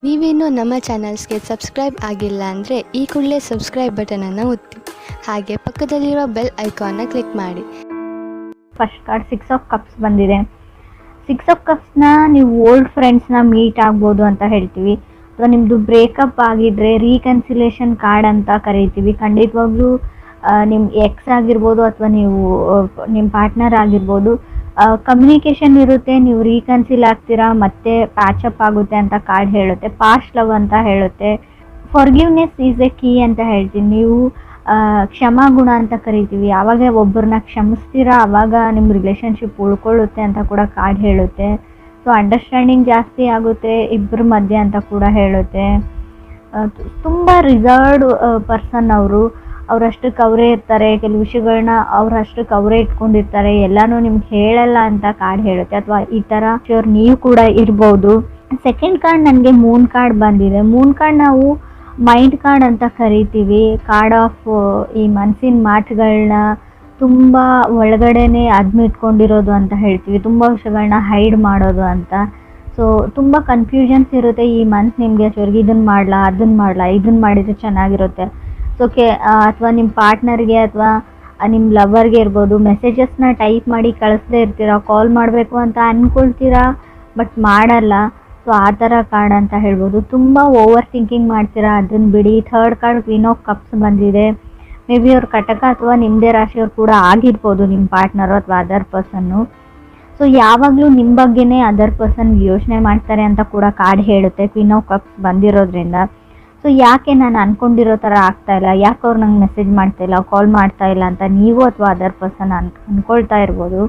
ನೀವೇನು ನಮ್ಮ ಚಾನಲ್ಸ್ಗೆ ಸಬ್ಸ್ಕ್ರೈಬ್ ಆಗಿಲ್ಲ ಅಂದರೆ ಈ ಕೂಡಲೇ ಸಬ್ಸ್ಕ್ರೈಬ್ ಬಟನನ್ನು ಒತ್ತಿ, ಹಾಗೆ ಪಕ್ಕದಲ್ಲಿರೋ ಬೆಲ್ ಐಕಾನ್ನ ಕ್ಲಿಕ್ ಮಾಡಿ. ಫಸ್ಟ್ ಕಾರ್ಡ್ 6 ಆಫ್ ಕಪ್ಸ್ ಬಂದಿದೆ. 6 ಆಫ್ ಕಪ್ಸ್ನ ನೀವು ಓಲ್ಡ್ ಫ್ರೆಂಡ್ಸ್ನ ಮೀಟ್ ಆಗ್ಬೋದು ಅಂತ ಹೇಳ್ತೀವಿ, ಅಥವಾ ನಿಮ್ಮದು ಬ್ರೇಕಪ್ ಆಗಿದ್ರೆ ರೀಕನ್ಸಿಲೇಷನ್ ಕಾರ್ಡ್ ಅಂತ ಕರಿತೀವಿ. ಖಂಡಿತವಾಗ್ಲೂ ನಿಮ್ಮ ಎಕ್ಸ್ ಆಗಿರ್ಬೋದು ಅಥವಾ ನೀವು ನಿಮ್ಮ ಪಾರ್ಟ್ನರ್ ಆಗಿರ್ಬೋದು, ಕಮ್ಯುನಿಕೇಷನ್ ಇರುತ್ತೆ, ನೀವು ರೀಕನ್ಸಿಲ್ ಆಗ್ತೀರಾ, ಮತ್ತೆ ಪ್ಯಾಚಪ್ ಆಗುತ್ತೆ ಅಂತ ಕಾರ್ಡ್ ಹೇಳುತ್ತೆ. ಪಾಸ್ಟ್ ಲವ್ ಅಂತ ಹೇಳುತ್ತೆ. ಫಾರ್ಗಿವ್ನೆಸ್ ಈಸ್ ಎ ಕೀ ಅಂತ ಹೇಳ್ತೀನಿ. ನೀವು ಕ್ಷಮಾಗುಣ ಅಂತ ಕರಿತೀವಿ. ಯಾವಾಗ ಒಬ್ಬರನ್ನ ಕ್ಷಮಿಸ್ತೀರಾ ಆವಾಗ ನಿಮ್ಮ ರಿಲೇಷನ್ಶಿಪ್ ಉಳ್ಕೊಳ್ಳುತ್ತೆ ಅಂತ ಕೂಡ ಕಾರ್ಡ್ ಹೇಳುತ್ತೆ. ಸೊ ಅಂಡರ್ಸ್ಟ್ಯಾಂಡಿಂಗ್ ಜಾಸ್ತಿ ಆಗುತ್ತೆ ಇಬ್ಬರ ಮಧ್ಯೆ ಅಂತ ಕೂಡ ಹೇಳುತ್ತೆ. ತುಂಬ ರಿಸರ್ವ್ಡ್ ಪರ್ಸನ್ ಅವರು, ಅವರಷ್ಟಕ್ಕೆ ಅವರೇ ಇರ್ತಾರೆ, ಕೆಲವು ವಿಷಯಗಳನ್ನ ಅವರಷ್ಟಕ್ಕೆ ಅವರೇ ಇಟ್ಕೊಂಡಿರ್ತಾರೆ, ಎಲ್ಲನೂ ನಿಮ್ಗೆ ಹೇಳಲ್ಲ ಅಂತ ಕಾರ್ಡ್ ಹೇಳುತ್ತೆ. ಅಥವಾ ಈ ಥರ ಶ್ಯೂರ್ ನೀವು ಕೂಡ ಇರ್ಬೋದು. ಸೆಕೆಂಡ್ ಕಾರ್ಡ್ ನನಗೆ ಮೂನ್ ಕಾರ್ಡ್ ಬಂದಿದೆ. ಮೂನ್ ಕಾರ್ಡ್ ನಾವು ಮೈಂಡ್ ಕಾರ್ಡ್ ಅಂತ ಕರಿತೀವಿ. ಕಾರ್ಡ್ ಆಫ್ ಈ ಮನಸ್ಸಿನ ಮಾತುಗಳನ್ನ ತುಂಬ ಒಳಗಡೆನೆ ಅದ್ಮಿಟ್ಕೊಂಡಿರೋದು ಅಂತ ಹೇಳ್ತೀವಿ. ತುಂಬ ವಿಷಯಗಳನ್ನ ಹೈಡ್ ಮಾಡೋದು ಅಂತ. ಸೊ ತುಂಬ ಕನ್ಫ್ಯೂಷನ್ಸ್ ಇರುತ್ತೆ ಈ ಮಂತ್ ನಿಮಗೆ. ಶ್ಯೂರ್ಗೆ ಇದನ್ನು ಮಾಡಲಾ, ಅದನ್ನು ಮಾಡಲಾ, ಇದನ್ನು ಮಾಡಿದರೆ ಚೆನ್ನಾಗಿರುತ್ತೆ. ಸೊ ಅಥವಾ ನಿಮ್ಮ ಪಾರ್ಟ್ನರ್ಗೆ ಅಥವಾ ನಿಮ್ಮ ಲವರ್ಗೆ ಇರ್ಬೋದು, ಮೆಸೇಜಸ್ನ ಟೈಪ್ ಮಾಡಿ ಕಳಿಸ್ದೇ ಇರ್ತೀರಾ, ಕಾಲ್ ಮಾಡಬೇಕು ಅಂತ ಅಂದ್ಕೊಳ್ತೀರಾ ಬಟ್ ಮಾಡಲ್ಲ. ಸೊ ಆ ಥರ ಕಾರ್ಡ್ ಅಂತ ಹೇಳ್ಬೋದು. ತುಂಬ ಓವರ್ ಥಿಂಕಿಂಗ್ ಮಾಡ್ತೀರಾ, ಅದನ್ನು ಬಿಡಿ. Third card queen of cups ಬಂದಿದೆ. ಮೇ ಬಿ ಅವ್ರ ಕಟಕ ಅಥವಾ ನಿಮ್ಮದೇ ರಾಶಿಯವ್ರು ಕೂಡ ಆಗಿರ್ಬೋದು, ನಿಮ್ಮ ಪಾರ್ಟ್ನರು ಅಥವಾ ಅದರ್ ಪರ್ಸನ್ನು. ಸೊ ಯಾವಾಗಲೂ ನಿಮ್ಮ ಬಗ್ಗೆನೇ ಅದರ್ ಪರ್ಸನ್ ಯೋಚನೆ ಮಾಡ್ತಾರೆ ಅಂತ ಕೂಡ ಕಾರ್ಡ್ ಹೇಳುತ್ತೆ ಕ್ವೀನ್ ಆಫ್ ಕಪ್ಸ್ ಬಂದಿರೋದ್ರಿಂದ. ಸೊ ಯಾಕೆ ನಾನು ಅಂದ್ಕೊಂಡಿರೋ ಥರ ಆಗ್ತಾಯಿಲ್ಲ, ಯಾಕೆ ಅವ್ರು ನಂಗೆ ಮೆಸೇಜ್ ಮಾಡ್ತಾಯಿಲ್ಲ, ಕಾಲ್ ಮಾಡ್ತಾಯಿಲ್ಲ ಅಂತ ನೀವು ಅಥವಾ ಅದರ್ ಪರ್ಸನ್ ಅಂದ್ಕೊಳ್ತಾ ಇರ್ಬೋದು.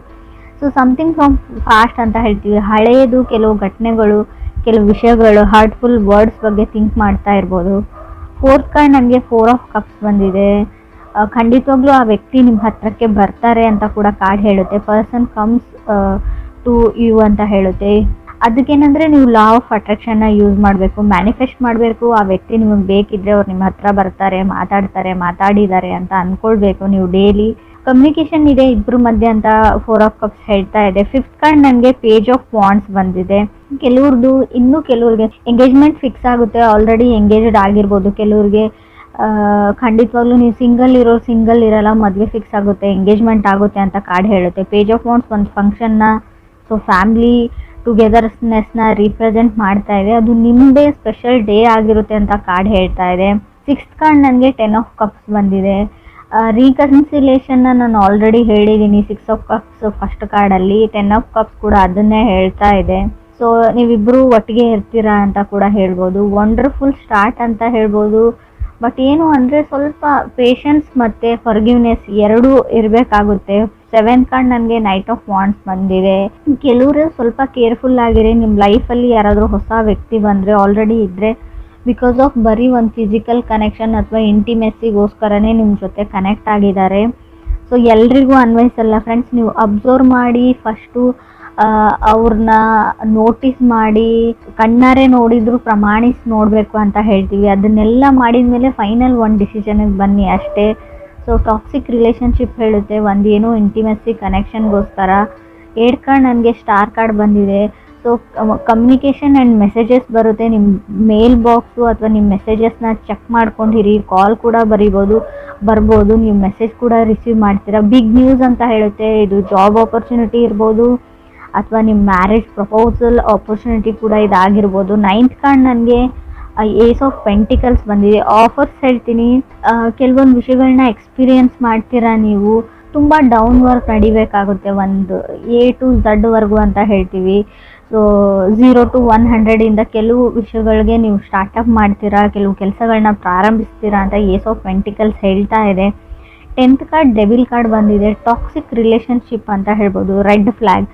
ಸೊ ಸಮಥಿಂಗ್ ಫ್ರಮ್ ಫಾಸ್ಟ್ ಅಂತ ಹೇಳ್ತೀವಿ. ಹಳೆಯದು ಕೆಲವು ಘಟನೆಗಳು, ಕೆಲವು ವಿಷಯಗಳು, ಹಾರ್ಟ್ಫುಲ್ ವರ್ಡ್ಸ್ ಬಗ್ಗೆ ಥಿಂಕ್ ಮಾಡ್ತಾ ಇರ್ಬೋದು. ಫೋರ್ತ್ ಕಾರ್ಡ್ ನನಗೆ 4 ಆಫ್ ಕಪ್ಸ್ ಬಂದಿದೆ. ಖಂಡಿತವಾಗ್ಲೂ ಆ ವ್ಯಕ್ತಿ ನಿಮ್ಮ ಹತ್ರಕ್ಕೆ ಬರ್ತಾರೆ ಅಂತ ಕೂಡ ಕಾರ್ಡ್ ಹೇಳುತ್ತೆ. ಪರ್ಸನ್ ಕಮ್ಸ್ ಟು ಯು ಅಂತ ಹೇಳುತ್ತೆ. ಅದಕ್ಕೇನೆಂದರೆ ನೀವು ಲಾ ಆಫ್ ಅಟ್ರಾಕ್ಷನ್ನ ಯೂಸ್ ಮಾಡಬೇಕು, ಮ್ಯಾನಿಫೆಸ್ಟ್ ಮಾಡಬೇಕು. ಆ ವ್ಯಕ್ತಿ ನಿಮಗೆ ಬೇಕಿದ್ದರೆ ಅವ್ರು ನಿಮ್ಮ ಹತ್ರ ಬರ್ತಾರೆ, ಮಾತಾಡಿದ್ದಾರೆ ಅಂತ ಅಂದ್ಕೊಳ್ಬೇಕು ನೀವು ಡೈಲಿ. ಕಮ್ಯುನಿಕೇಷನ್ ಇದೆ ಇಬ್ಬರ ಮಧ್ಯೆ ಅಂತ 4 ಆಫ್ ಕಪ್ಸ್ ಹೇಳ್ತಾ ಇದೆ. ಫಿಫ್ತ್ ಕಾರ್ಡ್ ನನಗೆ ಪೇಜ್ ಆಫ್ ವಾಂಡ್ಸ್ ಬಂದಿದೆ. ಕೆಲವ್ರದ್ದು ಇನ್ನೂ ಕೆಲವ್ರಿಗೆ ಎಂಗೇಜ್ಮೆಂಟ್ ಫಿಕ್ಸ್ ಆಗುತ್ತೆ, ಆಲ್ರೆಡಿ ಎಂಗೇಜ್ಡ್ ಆಗಿರ್ಬೋದು. ಕೆಲವ್ರಿಗೆ ಖಂಡಿತವಾಗ್ಲೂ ನೀವು ಸಿಂಗಲ್ ಇರಲ್ಲ, ಮದುವೆ ಫಿಕ್ಸ್ ಆಗುತ್ತೆ, ಎಂಗೇಜ್ಮೆಂಟ್ ಆಗುತ್ತೆ ಅಂತ ಕಾರ್ಡ್ ಹೇಳುತ್ತೆ. ಪೇಜ್ ಆಫ್ ವಾಂಡ್ಸ್ ಒಂದು ಫಂಕ್ಷನ್ನ, ಸೊ ಫ್ಯಾಮಿಲಿ ಟುಗೆದರ್ನೆಸ್ನ ರೀಪ್ರೆಸೆಂಟ್ ಮಾಡ್ತಾ ಇದೆ. ಅದು ನಿಮ್ಮದೇ ಸ್ಪೆಷಲ್ ಡೇ ಆಗಿರುತ್ತೆ ಅಂತ ಕಾರ್ಡ್ ಹೇಳ್ತಾ ಇದೆ. 6th ಕಾರ್ಡ್ ನನಗೆ 10 ಆಫ್ ಕಪ್ಸ್ ಬಂದಿದೆ. ರೀಕನ್ಸಿಲೇಷನ್ನ ನಾನು ಆಲ್ರೆಡಿ ಹೇಳಿದ್ದೀನಿ 6 ಆಫ್ ಕಪ್ಸ್ ಫಸ್ಟ್ ಕಾರ್ಡಲ್ಲಿ. 10 ಆಫ್ ಕಪ್ಸ್ ಕೂಡ ಅದನ್ನೇ ಹೇಳ್ತಾ ಇದೆ. ಸೊ ನೀವಿಬ್ಬರು ಒಟ್ಟಿಗೆ ಇರ್ತೀರಾ ಅಂತ ಕೂಡ ಹೇಳ್ಬೋದು. ವಂಡರ್ಫುಲ್ ಸ್ಟಾರ್ಟ್ ಅಂತ ಹೇಳ್ಬೋದು. ಬಟ್ ಏನು ಅಂದರೆ ಸ್ವಲ್ಪ ಪೇಷನ್ಸ್ ಮತ್ತು ಫರ್ಗಿವ್ನೆಸ್ ಎರಡೂ ಇರಬೇಕಾಗುತ್ತೆ. 7th ಕಾರ್ಡ್ ನನಗೆ ನೈಟ್ ಆಫ್ ವಾಂಡ್ಸ್ ಬಂದಿದೆ. ಕೆಲವರು ಸ್ವಲ್ಪ ಕೇರ್ಫುಲ್ ಆಗಿರಿ. ನಿಮ್ಮ ಲೈಫಲ್ಲಿ ಯಾರಾದರೂ ಹೊಸ ವ್ಯಕ್ತಿ ಬಂದರೆ, ಆಲ್ರೆಡಿ ಇದ್ದರೆ, ಬಿಕಾಸ್ ಆಫ್ ಬರೀ ಒಂದು ಫಿಸಿಕಲ್ ಕನೆಕ್ಷನ್ ಅಥವಾ ಇಂಟಿಮೆಸಿಗೋಸ್ಕರನೇ ನಿಮ್ಮ ಜೊತೆ ಕನೆಕ್ಟ್ ಆಗಿದ್ದಾರೆ. ಸೊ ಎಲ್ರಿಗೂ ಅನ್ವಯಿಸಲ್ಲ ಫ್ರೆಂಡ್ಸ್. ನೀವು ಅಬ್ಸರ್ವ್ ಮಾಡಿ ಫಸ್ಟು ಅವ್ರನ್ನ ನೋಟಿಸ್ ಮಾಡಿ, ಕಣ್ಣಾರೆ ನೋಡಿದ್ರು ಪ್ರಮಾಣಿಸಿ ನೋಡಬೇಕು ಅಂತ ಹೇಳ್ತೀವಿ. ಅದನ್ನೆಲ್ಲ ಮಾಡಿದ ಮೇಲೆ ಫೈನಲ್ ಒಂದು ಡಿಸಿಷನ್ಗೆ ಬನ್ನಿ ಅಷ್ಟೇ. ಸೊ ಟಾಕ್ಸಿಕ್ ರಿಲೇಷನ್ಶಿಪ್ ಹೇಳುತ್ತೆ, ಒಂದೇನೋ ಇಂಟಿಮೆಸಿ ಕನೆಕ್ಷನ್ಗೋಸ್ಕರ. 8th ಕಾರ್ಡ್ ನನಗೆ ಸ್ಟಾರ್ ಕಾರ್ಡ್ ಬಂದಿದೆ. ಸೊ ಕಮ್ಯುನಿಕೇಷನ್ ಆ್ಯಂಡ್ ಮೆಸೇಜಸ್ ಬರುತ್ತೆ. ನಿಮ್ಮ ಮೇಲ್ ಬಾಕ್ಸು ಅಥವಾ ನಿಮ್ಮ ಮೆಸೇಜಸ್ನ ಚೆಕ್ ಮಾಡ್ಕೊಂಡಿರಿ. ಕಾಲ್ ಕೂಡ ಬರ್ಬೋದು, ನೀವು ಮೆಸೇಜ್ ಕೂಡ ರಿಸೀವ್ ಮಾಡ್ತೀರಾ. ಬಿಗ್ ನ್ಯೂಸ್ ಅಂತ ಹೇಳುತ್ತೆ. ಇದು ಜಾಬ್ ಆಪರ್ಚುನಿಟಿ ಇರ್ಬೋದು ಅಥವಾ ನಿಮ್ಮ ಮ್ಯಾರೇಜ್ ಪ್ರಪೋಸಲ್ ಆಪರ್ಚುನಿಟಿ ಕೂಡ ಇದಾಗಿರ್ಬೋದು. 9th ಕಾರ್ಡ್ ನನಗೆ ಏಸ್ ಆಫ್ ಪೆಂಟಿಕಲ್ಸ್ ಬಂದಿದೆ. ಆಫರ್ಸ್ ಹೇಳ್ತೀನಿ. ಕೆಲವೊಂದು ವಿಷಯಗಳನ್ನ ಎಕ್ಸ್ಪೀರಿಯನ್ಸ್ ಮಾಡ್ತೀರಾ ನೀವು. ತುಂಬ ಡೌನ್ ವರ್ಕ್ ನಡಿಬೇಕಾಗುತ್ತೆ, ಒಂದು A to Z ವರ್ಗು ಅಂತ ಹೇಳ್ತೀವಿ. ಸೊ 0 to 100 ಕೆಲವು ವಿಷಯಗಳಿಗೆ ನೀವು ಸ್ಟಾರ್ಟಪ್ ಮಾಡ್ತೀರಾ, ಕೆಲವು ಕೆಲಸಗಳನ್ನ ಪ್ರಾರಂಭಿಸ್ತೀರಾ ಅಂತ ಏಸ್ ಆಫ್ ಪೆಂಟಿಕಲ್ಸ್ ಹೇಳ್ತಾ ಇದೆ. 10th ಕಾರ್ಡ್ ಡೆವಿಲ್ ಕಾರ್ಡ್ ಬಂದಿದೆ. ಟಾಕ್ಸಿಕ್ ರಿಲೇಷನ್ಶಿಪ್ ಅಂತ ಹೇಳ್ಬೋದು. Red flag.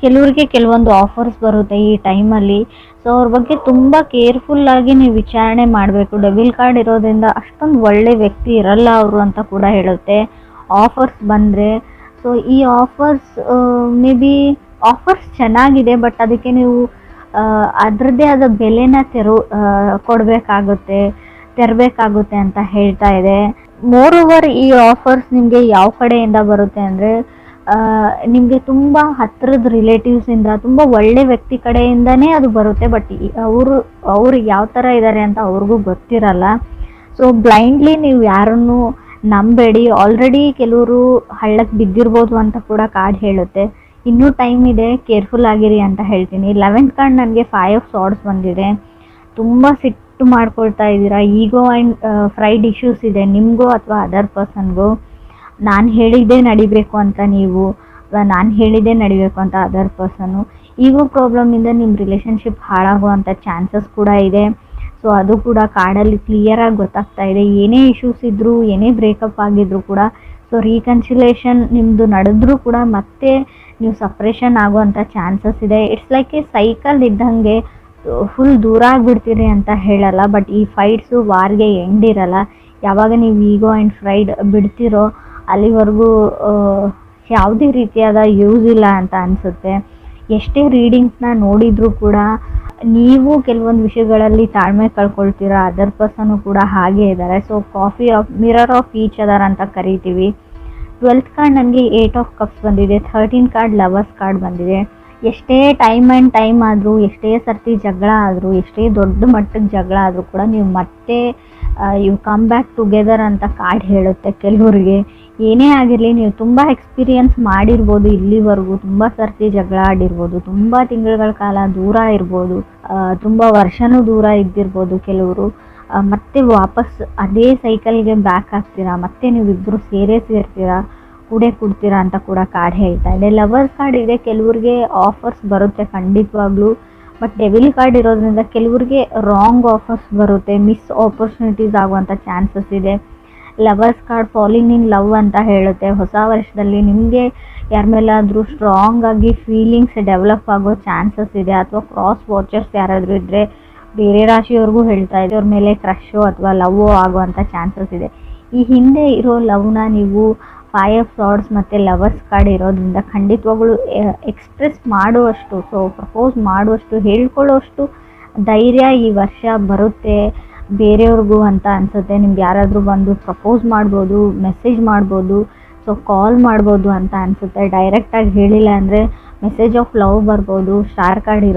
ಕೆಲವ್ರಿಗೆ ಕೆಲವೊಂದು ಆಫರ್ಸ್ ಬರುತ್ತೆ ಈ ಟೈಮಲ್ಲಿ. ಸೊ ಅವ್ರ ಬಗ್ಗೆ ತುಂಬ ಕೇರ್ಫುಲ್ಲಾಗಿ ನೀವು ವಿಚಾರಣೆ ಮಾಡಬೇಕು. ಡೆವಿಲ್ ಕಾರ್ಡ್ ಇರೋದ್ರಿಂದ ಅಷ್ಟೊಂದು ಒಳ್ಳೆ ವ್ಯಕ್ತಿ ಇರಲ್ಲ ಅವರು ಅಂತ ಕೂಡ ಹೇಳುತ್ತೆ ಆಫರ್ಸ್ ಬಂದರೆ. ಸೊ ಈ ಆಫರ್ಸ್ ಮೇ ಬಿ ಆಫರ್ಸ್ ಚೆನ್ನಾಗಿದೆ, ಬಟ್ ಅದಕ್ಕೆ ನೀವು ಅದರದ್ದೇ ಆದ ಬೆಲೆನ ತೆರಬೇಕಾಗುತ್ತೆ ಅಂತ ಹೇಳ್ತಾ ಇದೆ. ಮೋರ್ ಓವರ್ ಈ ಆಫರ್ಸ್ ನಿಮಗೆ ಯಾವ ಕಡೆಯಿಂದ ಬರುತ್ತೆ ಅಂದರೆ ನಿಮಗೆ ತುಂಬ ಹತ್ತಿರದ ರಿಲೇಟಿವ್ಸಿಂದ ತುಂಬ ಒಳ್ಳೆ ವ್ಯಕ್ತಿ ಕಡೆಯಿಂದನೇ ಅದು ಬರುತ್ತೆ. ಬಟ್ ಅವ್ರು ಯಾವ ಥರ ಇದ್ದಾರೆ ಅಂತ ಅವ್ರಿಗೂ ಗೊತ್ತಿರಲ್ಲ. ಸೊ ಬ್ಲೈಂಡ್ಲಿ ನೀವು ಯಾರನ್ನು ನಂಬೇಡಿ. ಆಲ್ರೆಡಿ ಕೆಲವರು ಹಳ್ಳಕ್ಕೆ ಬಿದ್ದಿರ್ಬೋದು ಅಂತ ಕೂಡ ಕಾರ್ಡ್ ಹೇಳುತ್ತೆ. ಇನ್ನೂ ಟೈಮ್ ಇದೆ, ಕೇರ್ಫುಲ್ ಆಗಿರಿ ಅಂತ ಹೇಳ್ತೀನಿ. 11th ಕಾರ್ಡ್ ನನಗೆ 5 ಆಫ್ ಸಾರ್ಡ್ಸ್ ಬಂದಿದೆ. ತುಂಬ ಸಿಟ್ಟು ಮಾಡ್ಕೊಳ್ತಾ ಇದ್ದೀರಾ. ಈಗೋ ಆ್ಯಂಡ್ ಫ್ರೈಡ್ ಇಶ್ಯೂಸ್ ಇದೆ ನಿಮಗೂ ಅಥವಾ ಅದರ್ ಪರ್ಸನ್ಗೂ. ನಾನು ಹೇಳಿದ್ದೇ ನಡಿಬೇಕು ಅಂತ ನೀವು, ಅಥವಾ ನಾನು ಹೇಳಿದ್ದೇ ನಡಿಬೇಕು ಅಂತ ಅದರ್ ಪರ್ಸನ್ನು. ಈಗೋ ಪ್ರಾಬ್ಲಮಿಂದ ನಿಮ್ಮ ರಿಲೇಷನ್ಶಿಪ್ ಹಾಳಾಗುವಂಥ ಚಾನ್ಸಸ್ ಕೂಡ ಇದೆ. ಸೊ ಅದು ಕೂಡ ಕಾರ್ಡಲ್ಲಿ ಕ್ಲಿಯರಾಗಿ ಗೊತ್ತಾಗ್ತಾ ಇದೆ. ಏನೇ ಇಶ್ಯೂಸ್ ಇದ್ದರೂ, ಏನೇ ಬ್ರೇಕಪ್ ಆಗಿದ್ರು ಕೂಡ, ಸೊ ರೀಕನ್ಸಿಲೇಷನ್ ನಿಮ್ಮದು ನಡೆದ್ರೂ ಕೂಡ ಮತ್ತೆ ನೀವು ಸಪ್ರೇಷನ್ ಆಗುವಂಥ ಚಾನ್ಸಸ್ ಇದೆ. ಇಟ್ಸ್ ಲೈಕ್ ಎ ಸೈಕಲ್ ಇದ್ದಂಗೆ. ಫುಲ್ ದೂರ ಆಗಿಬಿಡ್ತೀರಿ ಅಂತ ಹೇಳಲ್ಲ, ಬಟ್ ಈ ಫೈಟ್ಸು ವಾರ್ಗೆ ಎಂಡ್ ಇರಲ್ಲ. ಯಾವಾಗ ನೀವು ಈಗೋ ಆ್ಯಂಡ್ ಫ್ರೈಡ್ ಬಿಡ್ತಿರೋ ಅಲ್ಲಿವರೆಗೂ ಯಾವುದೇ ರೀತಿಯಾದ ಯೂಸ್ ಇಲ್ಲ ಅಂತ ಅನಿಸುತ್ತೆ. ಎಷ್ಟೇ ರೀಡಿಂಗ್ಸ್ನ ನೋಡಿದರೂ ಕೂಡ ನೀವು ಕೆಲವೊಂದು ವಿಷಯಗಳಲ್ಲಿ ತಾಳ್ಮೆ ಕಳ್ಕೊಳ್ತೀರಾ. ಅದರ್ ಪರ್ಸನು ಕೂಡ ಹಾಗೇ ಇದ್ದಾರೆ. So mirror of each other ಅಂತ ಕರಿತೀವಿ. 12th ಕಾರ್ಡ್ ನನಗೆ 8 ಆಫ್ ಕಪ್ಸ್ ಬಂದಿದೆ. 13 ಕಾರ್ಡ್ ಲವರ್ಸ್ ಕಾರ್ಡ್ ಬಂದಿದೆ. ಎಷ್ಟೇ ಟೈಮ್ ಆದರೂ, ಎಷ್ಟೇ ಸರ್ತಿ ಜಗಳ ಆದರೂ, ಎಷ್ಟೇ ದೊಡ್ಡ ಮಟ್ಟದ ಜಗಳ ಆದರೂ ಕೂಡ ನೀವು ಮತ್ತೆ ಯು ಕಮ್ ಬ್ಯಾಕ್ ಟುಗೆದರ್ ಅಂತ ಕಾರ್ಡ್ ಹೇಳುತ್ತೆ ಕೆಲವರಿಗೆ. ಏನೇ ಆಗಿರಲಿ, ನೀವು ತುಂಬ ಎಕ್ಸ್ಪೀರಿಯನ್ಸ್ ಮಾಡಿರ್ಬೋದು ಇಲ್ಲಿವರೆಗೂ, ತುಂಬ ಸರ್ತಿ ಜಗಳ ಆಡಿರ್ಬೋದು, ತುಂಬ ತಿಂಗಳುಗಳ ಕಾಲ ದೂರ ಇರ್ಬೋದು, ತುಂಬ ವರ್ಷನೂ ದೂರ ಇದ್ದಿರ್ಬೋದು ಕೆಲವರು. ಮತ್ತೆ ವಾಪಸ್ ಅದೇ ಸೈಕಲ್ಗೆ ಬ್ಯಾಕ್ ಆಗ್ತೀರಾ, ಮತ್ತೆ ನೀವಿಬ್ಬರು ಸೇರ್ತೀರಾ, ಕೂಡ್ತೀರಾ ಅಂತ ಕೂಡ ಕಾರ್ಡ್ ಹೇಳ್ತಾ ಇದೆ. ಲವರ್ಸ್ ಕಾರ್ಡ್ ಇದೆ, ಕೆಲವ್ರಿಗೆ ಆಫರ್ಸ್ ಬರುತ್ತೆ ಖಂಡಿತವಾಗ್ಲೂ. ಬಟ್ ಡೆವಿಲ್ ಕಾರ್ಡ್ ಇರೋದ್ರಿಂದ ಕೆಲವ್ರಿಗೆ ರಾಂಗ್ ಆಫರ್ಸ್ ಬರುತ್ತೆ, ಮಿಸ್ ಆಪರ್ಚುನಿಟೀಸ್ ಆಗುವಂಥ ಚಾನ್ಸಸ್ ಇದೆ. Lovers card falling in love ಅಂತ ಹೇಳುತ್ತೆ. ಹೊಸ ವರ್ಷದಲ್ಲಿ ನಿಮಗೆ ಯಾರ ಮೇಲಾದರೂ ಸ್ಟ್ರಾಂಗ್ ಆಗಿ ಫೀಲಿಂಗ್ಸ್ ಡೆವಲಪ್ ಆಗೋ ಚಾನ್ಸಸ್ ಇದೆ. ಅಥವಾ ಕ್ರಾಸ್ ವಾಚರ್ಸ್ ಯಾರಾದರೂ ಇದ್ದರೆ, ಬೇರೆ ರಾಶಿಯವ್ರಿಗೂ ಹೇಳ್ತಾ ಇದೆ, ಅವ್ರ ಮೇಲೆ ಕ್ರಶೋ ಅಥವಾ ಲವ್ವೋ ಆಗುವಂಥ ಚಾನ್ಸಸ್ ಇದೆ. ಈ ಹಿಂದೆ ಇರೋ ಲವ್ನ ನೀವು 5 ಆಫ್ ಸಾರ್ಡ್ಸ್ ಮತ್ತು ಲವರ್ಸ್ ಕಾರ್ಡ್ ಇರೋದ್ರಿಂದ ಖಂಡಿತವಾಗ್ಲೂ ಎಕ್ಸ್ಪ್ರೆಸ್ ಮಾಡುವಷ್ಟು, ಸೊ ಪ್ರಪೋಸ್ ಮಾಡುವಷ್ಟು, ಹೇಳ್ಕೊಳ್ಳೋಷ್ಟು ಧೈರ್ಯ ಈ ವರ್ಷ ಬರುತ್ತೆ ಬೇರೆಯವ್ರಿಗೂ ಅಂತ ಅನಿಸುತ್ತೆ. ನಿಮ್ಗೆ ಯಾರಾದರೂ ಬಂದು ಪ್ರಪೋಸ್ ಮಾಡ್ಬೋದು, ಮೆಸೇಜ್ ಮಾಡ್ಬೋದು, ಸೊ ಕಾಲ್ ಮಾಡ್ಬೋದು ಅಂತ ಅನಿಸುತ್ತೆ. ಡೈರೆಕ್ಟಾಗಿ ಹೇಳಿಲ್ಲ ಅಂದರೆ ಮೆಸೇಜ್ ಆಫ್ ಲವ್ ಬರ್ಬೋದು ಸ್ಟಾರ್ ಕಾರ್ಡ್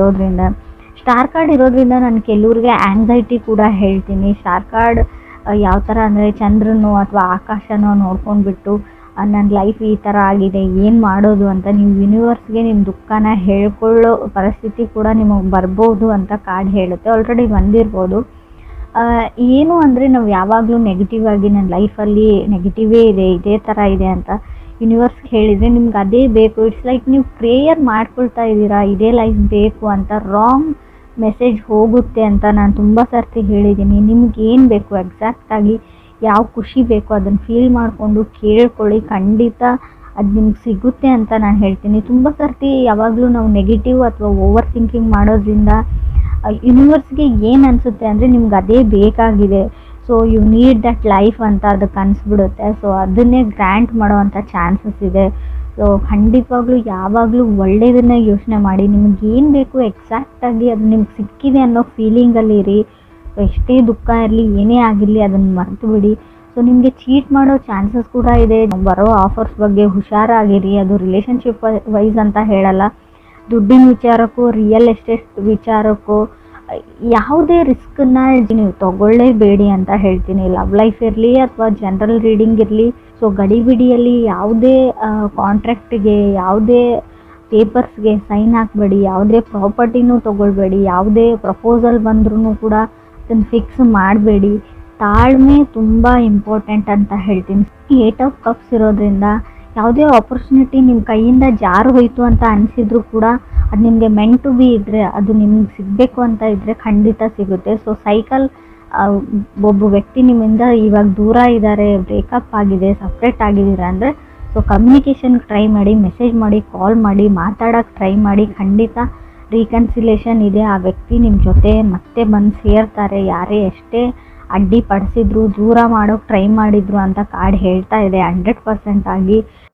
ಇರೋದ್ರಿಂದ ನಾನು ಕೆಲವ್ರಿಗೆ ಆ್ಯಂಗ್ಸೈಟಿ ಕೂಡ ಹೇಳ್ತೀನಿ. ಸ್ಟಾರ್ ಕಾರ್ಡ್ ಯಾವ ಥರ ಅಂದರೆ ಚಂದ್ರನೋ ಅಥವಾ ಆಕಾಶನೋ ನೋಡ್ಕೊಂಡ್ಬಿಟ್ಟು ನನ್ನ ಲೈಫ್ ಈ ಥರ ಆಗಿದೆ, ಏನು ಮಾಡೋದು ಅಂತ ನೀವು ಯೂನಿವರ್ಸ್ಗೆ ನಿಮ್ಮ ದುಃಖನ ಹೇಳ್ಕೊಳ್ಳೋ ಪರಿಸ್ಥಿತಿ ಕೂಡ ನಿಮಗೆ ಬರ್ಬೋದು ಅಂತ ಕಾರ್ಡ್ ಹೇಳುತ್ತೆ. ಆಲ್ರೆಡಿ ಬಂದಿರ್ಬೋದು. ಏನು ಅಂದರೆ ನಾವು ಯಾವಾಗಲೂ ನೆಗೆಟಿವ್ ಆಗಿ ನನ್ನ ಲೈಫಲ್ಲಿ ನೆಗೆಟಿವೇ ಇದೆ, ಇದೇ ಥರ ಇದೆ ಅಂತ ಯೂನಿವರ್ಸ್ಗೆ ಹೇಳಿದರೆ ನಿಮ್ಗೆ ಅದೇ ಬೇಕು. ಇಟ್ಸ್ ಲೈಕ್ ನೀವು ಪ್ರೇಯರ್ ಮಾಡ್ಕೊಳ್ತಾ ಇದ್ದೀರಾ, ಇದೇ ಲೈಫ್ ಬೇಕು ಅಂತ. ರಾಂಗ್ ಮೆಸೇಜ್ ಹೋಗುತ್ತೆ ಅಂತ ನಾನು ತುಂಬ ಸರ್ತಿ ಹೇಳಿದ್ದೀನಿ. ನಿಮ್ಗೆ ಏನು ಬೇಕು, ಎಕ್ಸಾಕ್ಟಾಗಿ ಯಾವ ಖುಷಿ ಬೇಕು ಅದನ್ನು ಫೀಲ್ ಮಾಡಿಕೊಂಡು ಕೇಳ್ಕೊಳ್ಳಿ, ಖಂಡಿತ ಅದು ನಿಮ್ಗೆ ಸಿಗುತ್ತೆ ಅಂತ ನಾನು ಹೇಳ್ತೀನಿ. ತುಂಬ ಸರ್ತಿ ಯಾವಾಗಲೂ ನಾವು ನೆಗೆಟಿವ್ ಅಥವಾ ಓವರ್ ಥಿಂಕಿಂಗ್ ಮಾಡೋದ್ರಿಂದ ಯೂನಿವರ್ಸ್ಗೆ ಏನು ಅನಿಸುತ್ತೆ ಅಂದರೆ ನಿಮ್ಗೆ ಅದೇ ಬೇಕಾಗಿದೆ, so you need that life ಅಂತ ಅದಕ್ಕೆ ಅನಿಸ್ಬಿಡುತ್ತೆ. ಸೊ ಅದನ್ನೇ ಗ್ರ್ಯಾಂಟ್ ಮಾಡೋವಂಥ ಚಾನ್ಸಸ್ ಇದೆ. ಸೊ ಖಂಡಿತವಾಗ್ಲೂ ಯಾವಾಗಲೂ ಒಳ್ಳೆಯದನ್ನೇ ಯೋಚನೆ ಮಾಡಿ. ನಿಮ್ಗೆ ಏನು ಬೇಕು ಎಕ್ಸಾಕ್ಟಾಗಿ ಅದು ನಿಮ್ಗೆ ಸಿಕ್ಕಿದೆ ಅನ್ನೋ ಫೀಲಿಂಗಲ್ಲಿ ಇರಿ. ಎಷ್ಟೇ ದುಃಖ ಇರಲಿ, ಏನೇ ಆಗಿರಲಿ ಅದನ್ನು ಮರೆತು ಬಿಡಿ. ಸೊ ನಿಮಗೆ ಚೀಟ್ ಮಾಡೋ ಚಾನ್ಸಸ್ ಕೂಡ ಇದೆ. ಬರೋ ಆಫರ್ಸ್ ಬಗ್ಗೆ ಹುಷಾರಾಗಿರಿ. ಅದು ರಿಲೇಷನ್ಶಿಪ್ ವೈಸ್ ಅಂತ ಹೇಳಲ್ಲ, ದುಡ್ಡಿನ ವಿಚಾರಕ್ಕೂ, ರಿಯಲ್ ಎಸ್ಟೇಟ್ ವಿಚಾರಕ್ಕೂ ಯಾವುದೇ ರಿಸ್ಕನ್ನು ನೀವು ತಗೊಳ್ಳೇಬೇಡಿ ಅಂತ ಹೇಳ್ತೀನಿ. ಲವ್ ಲೈಫ್ ಇರಲಿ ಅಥವಾ ಜನರಲ್ ರೀಡಿಂಗ್ ಇರಲಿ, ಸೊ ಗಡಿಬಿಡಿಯಲ್ಲಿ ಯಾವುದೇ ಕಾಂಟ್ರಾಕ್ಟಿಗೆ, ಯಾವುದೇ ಪೇಪರ್ಸ್ಗೆ ಸೈನ್ ಹಾಕಬೇಡಿ, ಯಾವುದೇ ಪ್ರಾಪರ್ಟಿನೂ ತೊಗೊಳ್ಬೇಡಿ, ಯಾವುದೇ ಪ್ರಪೋಸಲ್ ಬಂದ್ರೂ ಕೂಡ ಅದನ್ನು ಫಿಕ್ಸ್ ಮಾಡಬೇಡಿ. ತಾಳ್ಮೆ ತುಂಬ ಇಂಪಾರ್ಟೆಂಟ್ ಅಂತ ಹೇಳ್ತೀನಿ. 8 ಆಫ್ ಕಪ್ಸ್ ಇರೋದ್ರಿಂದ ಯಾವುದೇ ಆಪರ್ಚುನಿಟಿ ನಿಮ್ಮ ಕೈಯಿಂದ ಜಾರು ಹೋಯಿತು ಅಂತ ಅನಿಸಿದ್ರು ಕೂಡ ಅದು ನಿಮಗೆ ಮೆಂಟ್ ಟು ಬಿ ಇದ್ದರೆ, ಅದು ನಿಮ್ಗೆ ಸಿಗಬೇಕು ಅಂತ ಇದ್ದರೆ ಖಂಡಿತ ಸಿಗುತ್ತೆ. ಸೊ ಸೈಕಲ್, ಒಬ್ಬ ವ್ಯಕ್ತಿ ನಿಮ್ಮಿಂದ ಇವಾಗ ದೂರ ಇದ್ದಾರೆ, ಬ್ರೇಕಪ್ ಆಗಿದೆ, ಸಪ್ರೇಟ್ ಆಗಿದ್ದೀರಾ ಅಂದರೆ ಸೊ ಕಮ್ಯುನಿಕೇಷನ್ಗೆ ಟ್ರೈ ಮಾಡಿ, ಮೆಸೇಜ್ ಮಾಡಿ, ಕಾಲ್ ಮಾಡಿ, ಮಾತಾಡೋಕ್ಕೆ ಟ್ರೈ ಮಾಡಿ. ಖಂಡಿತ ರೀಕನ್ಸಿಲೇಷನ್ ಇದೆ. ಆ ವ್ಯಕ್ತಿ ನಿಮ್ಮ ಜೊತೆ ಮತ್ತೆ ಬಂದು ಸೇರ್ತಾರೆ. ಯಾರೇ ಎಷ್ಟೇ ಅಡ್ಡಿಪಡಿಸಿದ್ರು, ದೂರ ಮಾಡೋಕ್ಕೆ ಟ್ರೈ ಮಾಡಿದ್ರು ಅಂತ ಕಾರ್ಡ್ ಹೇಳ್ತಾ ಇದೆ 100% ಆಗಿ.